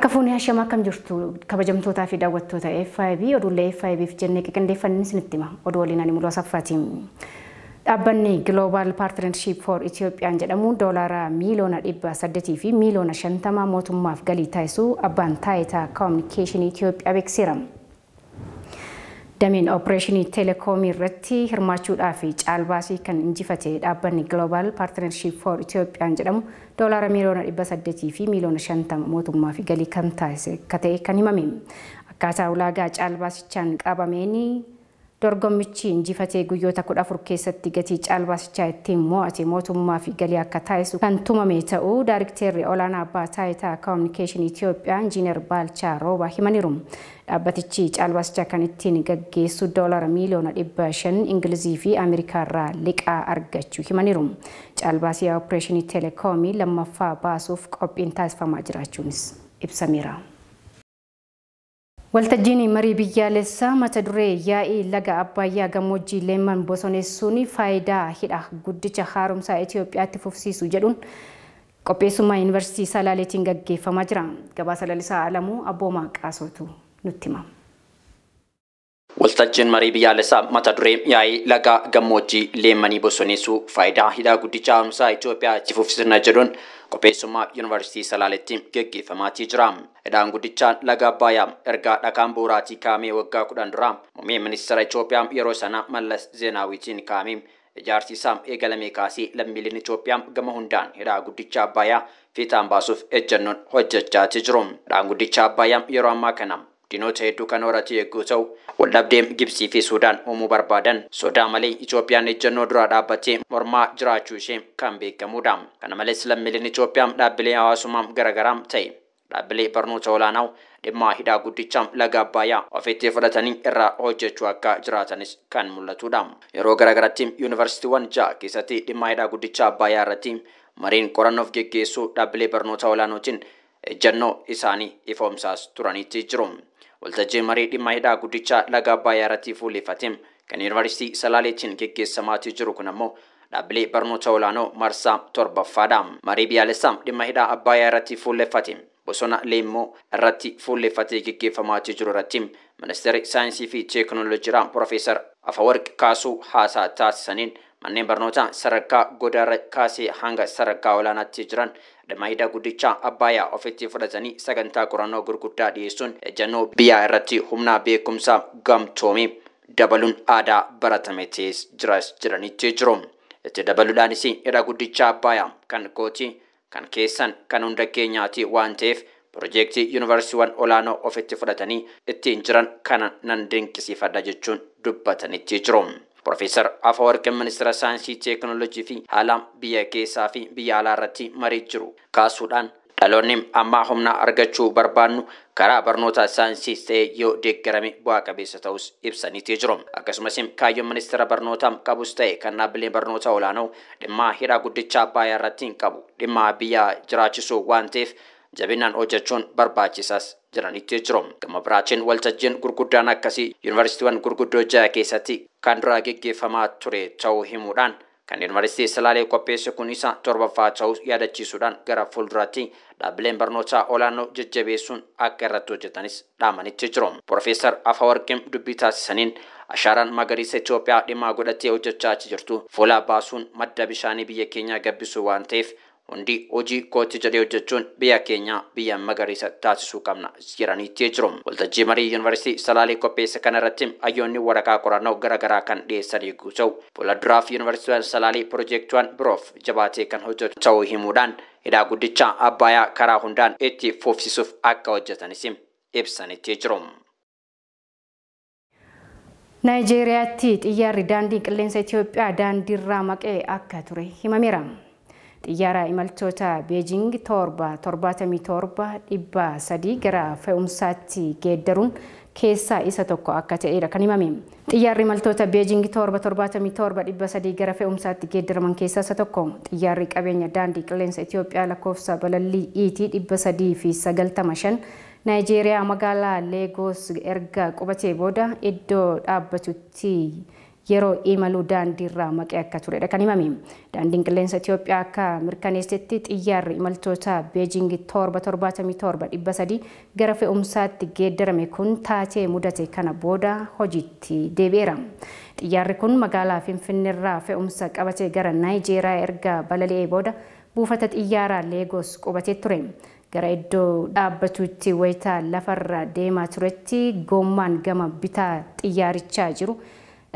Akka fuunee hashamaa kam jirtu kabajamtootaa fi daawwattoota FIB oduulee FIB'f jennee qindeeffannee isinitti hima. Oduu waliin ani Muluu Asaffaatiin. Dhaabbanni Global Partnership for Ethiopian jedhamu doolaara miiliyoona 800 fi miiliyoona 50 mootummaaf galii taasisuu abbaan taayitaa koominikeeshinii Itoophiyaa beeksiseera. Dameen Opereeshinii Telekoomii irratti hirmaachuudhaaf caalbaasii kan injifate dhaabbanni Global Partnership for Ethiopian jedhamu doolaara miiliyoona 800 fi miiliyoona 50 mootummaaf galii kan taasise ta'e kan himame. Akkaataa ulaagaa caalbaasichaan qabameen dorgommichi injifatee guyyoota 14 keessatti gatii caalbaasichaa ittiin mo'ate mootummaa fi galii akka taasisu kan tumame ta'uu Daayirikteerri olaanaa abbaa taayitaa koominikeeshinii Itoophiyaa Injiinar Baalchaa Roobaa himaniiru. Dhaabbatichi caalbaasicha kan ittiin gaggeessu doolaara miiliyoona 500 Ingilizii fi Ameerikaa irraa liqaa argachuu himaniiru. Caalbaasii Opereeshinii Telekoomii lammaffaa baasuuf qophiin taasifamaa jiraachuunis ibsameera. Waltajjiin marii biyyaalessaa mata duree yaa'ii laga Abbayyaa gammoojjii Leemman bosoneessuun faayidaa hidha guddicha haaromsaa Itoophiyaatti fufsiisu jedhuun qopheessummaa Yuunivarsiitii Salaaleetiin gaggeeffamaa jira. Gabaasa lalisaa Alamuu Abboomaa Qaasootu nutti hima. Waltajjiin marii biyyaalessaa mata duree yaa'ii laga gammoojjii Leemmanii bosoneessuu faayidaa hidha guddicha haaromsaa Itoophiyaatti fufsiisna jedhuun qopheessummaa Yuunivarsiitii Salaaleetiin gaggeeffamaa jira. Hidhaan guddichaan laga Abbayyaa erga dhakaan bu'uuraatii kaamee waggaa 10 dura muummee ministeera Itoophiyaa yeroo sana Mallas Zeenaawiitiin kaamee ijaarsi isaa eegalamee kaasee lammiileen Itoophiyaa gama hundaan hidhaa guddicha Abbayyaa fiixaan baasuuf ejjennoon hojjechaa jiru. Hidhaan guddicha Abbayyaa yeroo ammaa kana diinota hedduu kan horate eegguu ta'u waldhabdee Gibsii fi Suudaan uumuu barbaadan sodaa malee Itoophiyaan ejjennoo dura dhaabbattee mormaa jiraachuu ishee kan beekamudha. Kana malees lammiileen Itoophiyaa dhaabbilee hawaasummaa garaagaraa ta'e dhaabbilee barnoota olaanaa dhimma hidhaa guddicha laga Abbayyaa ofitti fudhatanii irraa hojjechuu akka jiraatanis kan mul'atudha. Yeroo garaagaraatti yuunivarsiitiiwwan 6 keessatti dhimma hidhaa guddicha Abbayyaa irratti mariin qorannoof geggeessuu dhaabbilee barnoota olaanootiin ejjennoo isaanii ifoomsaas turaniitti jiru. Waltajjiin marii dhimma hidhaa guddicha laga Abbayyaa irratti fuulleffatee kan Yuunivarsiitii Salaaleetiin geggeessamaa jiru kun ammoo dhaabbilee barnoota olaanoo marsaa 7ffaadha. Marii biyyaalessaa dhimma hidhaa Abbayyaa irratti fuulleffatee bosona Leemmoo irratti fuulleffatee geggeeffamaa jiru irratti ministeerri saayinsii fi teekinooloojiirraa Profeesar Afawarqi Kaasuu haasaa taasisaniin manneen barnootaa sadarkaa godaarra kaasee hanga sadarkaa olaanaatti jiran dhimma hidhaa guddicha Abbayyaa ofitti fudhatanii sagantaa qorannoo gurguddaa dhiyeessuun ejjennoo biyyaa irratti humna beekumsaa gamtoomee dabaluun aadaa baratame jiranitti jiru. Itti dabaluudhaanis hidhaa guddicha Abbayyaa kan kooti kan keessan kan hunda keenyaati waan ta'eef piroojeektii yuunivarsiitiiwwan olaanoo ofitti fudhatanii ittiin jiran kana nan dinqisiifadha jechuun dubbatanitti jiru. Profeesar Afawarqi ministeera saayinsii teekinooloojii fi haala biyya keessaa fi biyya alaa irratti marii jiru kaasuudhaan dhaloonni amma humna argachuu barbaannu karaa barnoota saayinsii ta'ee yoo deeggarame bu'aa qabeessa ta'us ibsaniitii jiru. Akkasumas kaayyoon ministeera barnootaa qabus ta'e kan dhaabbileen barnoota olaanoo dhimma hidhaa guddicha Abbayyaa irratti qabu dhimma biyya jiraachisuu waan ta'eef jabinaan hojjechuun barbaachisaas jiranitti jiru. Gama biraatiin waltajjiin gurguddaan akkasii yuunivarsiitiiwwan gurguddoo 6 keessatti kan dura geggeeffamaa ture ta'uu himuudhaan kan Yuunivarsiitii Salaalee qopheesse kun isa 7ffaa ta'uu yaadachiisuudhaan gara fuulduraatti dhaabbileen barnoota olaanoo jajjabeessuun akka irratti hojjetanis dhaamanitti jiru. Profeesar Afawarqi dubbii taasisaniin ashaaraan magariisa Itoophiyaa dhimma godhattee hojjechaa jirtu fuula baasuun madda bishaanii biyya keenyaa gabbisuu waan ta'eef hundi hojii kootti jedhee hojjechuun biyya keenya biyya magariisa taasisuu qabna jedhaniitti jiru. Waltajjii marii Yuunivarsiitii Salaalee qopheesse kana irratti hayyoonni waraqaa qorannoo garaagaraa kan dhiyeessan eeguu ta'u fuulduraaf Yuunivarsiitiin Salaalee piroojeektiiwwan biroof jabaatee kan hojjetu ta'uu himuudhaan hidhaa guddicha Abbayyaa karaa hundaan itti fufsiisuuf akka hojjetanis ibsanitti jiru. Naayijeeriyaatti xiyyaarri daandii qilleensa Itoophiyaa daandiirraa maqee akka ture himameera. Xiyyaara imaltoota Beijing 777 gara fe'umsaatti geeddaruun keessaa isa tokko akka ta'eera kan himame. Xiyyaarri imaltoota Beijing 777 gara fe'umsaatti geeddaraman keessaa isa tokko. Xiyyaarri qabeenya daandii qilleensa Itoophiyaa lakkoofsa balallii ET 395 Naayijeeriyaa magaalaa Lagos erga qubatee booda iddoo dhaabbatutti yeroo imaluu daandiirraa maqee akka turedha kan himame. Daandiin qilleensa Itoophiyaa akka mirkaneessetti xiyyaarri imaltoota Beejing 777 gara fe'umsaatti geeddarame kun taatee mudate kana booda hojiitti deebi'eera. Xiyyaarri kun magaalaa Finfinneerraa fe'umsa qabatee gara Naayijeeriyaa erga balali'ee booda buufata xiyyaaraa Leegos qubatee ture. Gara iddoo dhaabbatuutti wayitaa lafarra deemaa turetti gommaan gama bitaa xiyyaarichaa jiru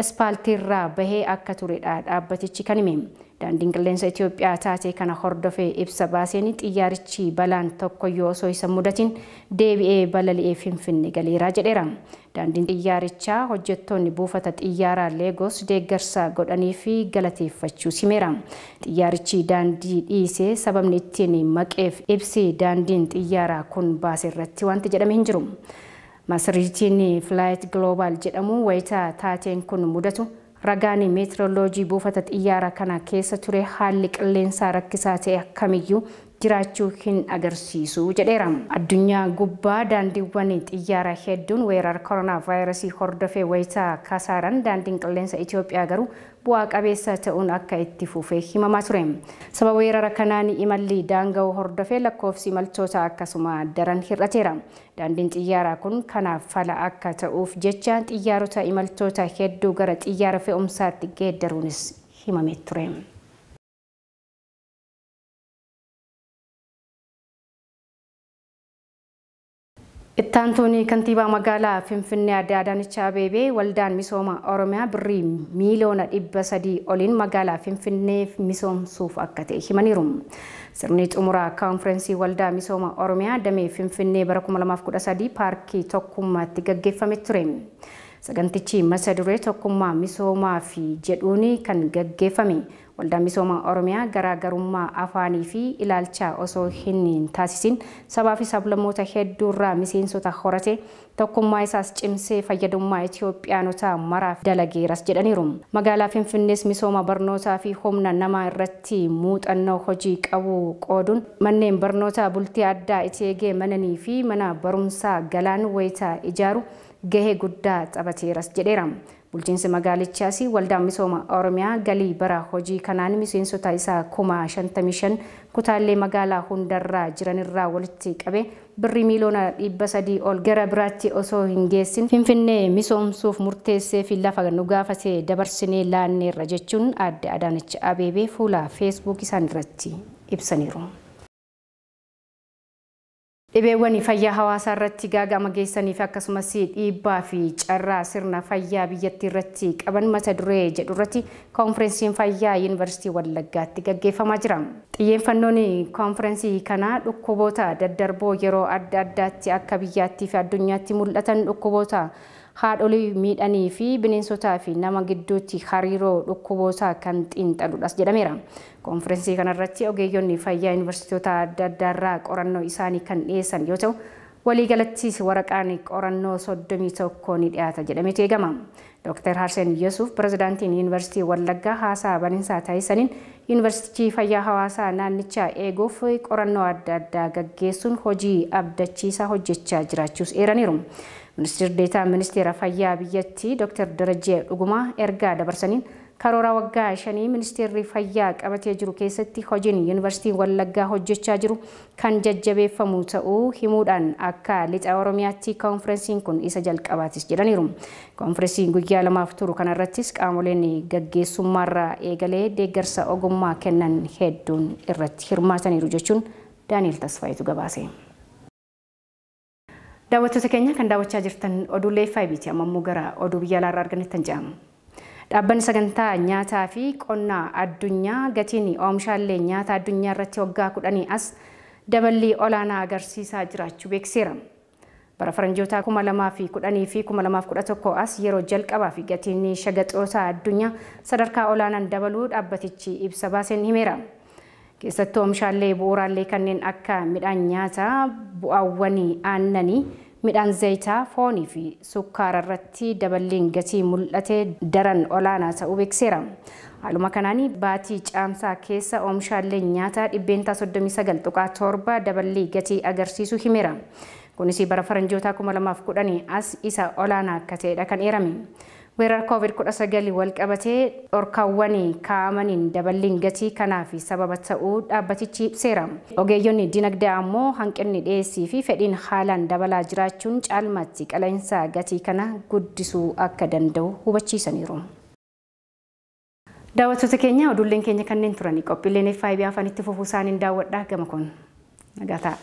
Espaaltiirraa bahee akka turedha dhaabbatichi kan hime. Daandiin qilleensa Itoophiyaa taatee kana hordofee ibsa baaseen xiyyaarichi balaan tokkoyyuu osoo isa mudatin deebi'ee balali'ee Finfinnee galeeraa jedheera. Daandiin xiyyaarichaa hojjettoonni buufata xiyyaaraa Leegos deeggarsa godhanii fi galateeffachuu himeera. Xiyyaarichi daandii dhiisee sababni ittiin maqeef ibsi daandiin xiyyaaraa kun baase irratti wanti jedhame hin jiru. Masriitiin Flight Global jedhamu wayitaa taateen kun mudatu ragaan meetiroloojii buufata xiyyaaraa kana keessa ture haalli qilleensaa rakkisaa ta'e akkamiyyuu jiraachuu hin agarsiisu jedheera. Addunyaa gubbaa daandiiwwan xiyyaaraa hedduun weerara koronaa vaayirasii hordofee wayitaa kasaaran daandiin qilleensa Itoophiyaa garuu bu'aa qabeessa ta'uun akka itti fufee himamaa ture. Sababa weerara kanaan imalli daanga'uu hordofee lakkoofsi imaltoota akkasuma daran hir'ateera. Daandiin xiyyaaraa kun kanaaf fala akka ta'uuf jecha xiyyaarota imaltoota hedduu gara xiyyaara fe'umsaatti geeddaruunis himamee ture. Ittaantuun kantiibaa magaalaa Finfinnee Aadde Adaanech Abeebee waldaan misooma Oromiyaa birrii miiliyoona 300 oliin magaalaa Finfinnee misoomsuuf akka ta'e himaniiru. Sirni xumuraa kaanfirensii waldaa misooma Oromiyaa damee Finfinnee bara 2013 paarkii tokkummaatti gaggeeffame ture. Sagantichi mata duree tokkummaa misoomaa fi jedhuun kan gaggeeffame. Waldaan misooma Oromiyaa garaagarummaa afaanii fi ilaalchaa osoo hin taasisin sabaa fi sablammoota hedduurraa miseensota horate tokkummaa isaas cimsee fayyadummaa Itoophiyaanota maraaf dalageeras jedhaniiru. Magaalaa Finfinnees misooma barnootaa fi humna namaa irratti muuxannoo hojii qabu qooduun manneen barnootaa bultii addaa Iteegee mananii fi mana barumsaa Galaan wayitaa ijaaru gahee guddaa taphateeras jedheera. Bulchiinsi magaalichaas waldaan misooma Oromiyaa galii bara hojii kanaan miseensota isaa 55,000 kutaalee magaalaa hundarraa jiranirraa walitti qabe birrii miiliyoona 300 ol gara biraatti osoo hin geessin Finfinnee misoomsuuf murteessee fi lafa nu gaafatee dabarsinee laanneerra jechuun Aadde Adaanech Abeebee fuula Facebook isaan irratti ibsaniiru. Dhibeewwan fayyaa hawaasaa irratti gaagama geessanii fi akkasumas dhiibbaa fi carraa sirna fayyaa biyyattii irratti qaban mata duree jedhu irratti kaanfirensiin fayyaa Yuunivarsiitii Wallaggaatti gaggeeffamaa jira. Xiyyeeffannoon kaanfirensii kanaa dhukkuboota daddarboo yeroo adda addaatti akka biyyaattii fi addunyaatti mul'atan dhukkuboota haadholii miidhanii fi bineensotaa fi nama gidduutti hariiroo dhukkuboota kan xiinxaludhas jedhameera. Kaanfirensii kanarratti ogeeyyonni fayyaa yuunivarsiitota adda addaarraa qorannoo isaanii kan dhiyeessan yoo ta'u waliigalattis waraqaan qorannoo 31 ni dhiyaata jedhameetu eegama. Dr. Harsen Yusuf pirezidaantiin Yuunivarsiitii Wallaggaa haasaa banamsaa taasisaniin Yuunivarsiitii fayyaa hawaasaa naannichaa eeguuf qorannoo adda addaa gaggeessuun hojii abdachiisaa hojjechaa jiraachuus eeraniiru. Ministeerri Deetaa Ministeera Fayyaa biyyattii Dr. Darajjee Dhugumaa ergaa dabarsaniin karoora waggaa 5 Ministeerri Fayyaa qabatee jiru keessatti hojiin Yuunivarsiitiin Wallaggaa hojjechaa jiru kan jajjabeeffamu ta'uu himuudhaan akka lixa Oromiyaatti kaanfirensiin kun isa jalqabaatis jedhaniiru. Kaanfirensiin guyyaa 2 turu kanarrattis qaamoleen gaggeessummaarraa eegalee deeggarsa ogummaa kennan hedduun irratti hirmaataniiru jechuun Daani'el Tasfaayitu gabaase. Daawwattoota keenya kan daawwachaa jirtan oduulee FIBT ammoo gara oduu biyya alaarraa arganneettan jedhama. Dhaabbanni sagantaa nyaataa fi qonnaa addunyaa gatiin oomishaalee nyaataa addunyaa irratti waggaa 10 as daballii olaanaa agarsiisaa jiraachuu beeksiseera. Bara faranjoota 2010 fi 2011 as yeroo jalqabaa fi gatiin shagaxoota addunyaa sadarkaa olaanaan dabaluu dhaabbatichi ibsa baaseen himeera. Keessattuu oomishaalee bu'uuraalee kanneen akka midhaan nyaataa, bu'aawwan aannanii, midhaan zayitaa, foonii fi sukkaara irratti daballiin gatii mul'ate daran olaanaa ta'uu beeksiseera. Haaluma kanaan baatii caamsaa keessa oomishaalee nyaataa 39.7 daballii gatii agarsiisuu himeera. Kunis bara faranjoota 2010 as isa olaanaa akka ta'edha kan eerame. weerar COVID-19 wal qabatee dhorkaawwan kaa'amaniin daballiin gatii kanaaf sababa ta'uu dhaabbatichi ibseera. Ogeeyyonni dinagdee ammoo hanqinni dhiyeessii fi fedhiin haalaan dabalaa jiraachuun caalmaatti qaala'insa gatii kana guddisuu akka danda'u hubachiisaniiru. Daawwattoota keenya oduuleen keenya kanneen turanii qophiileen FIB afaan itti fufuu isaaniin daawwadhaa gama kun nagaa ta'a.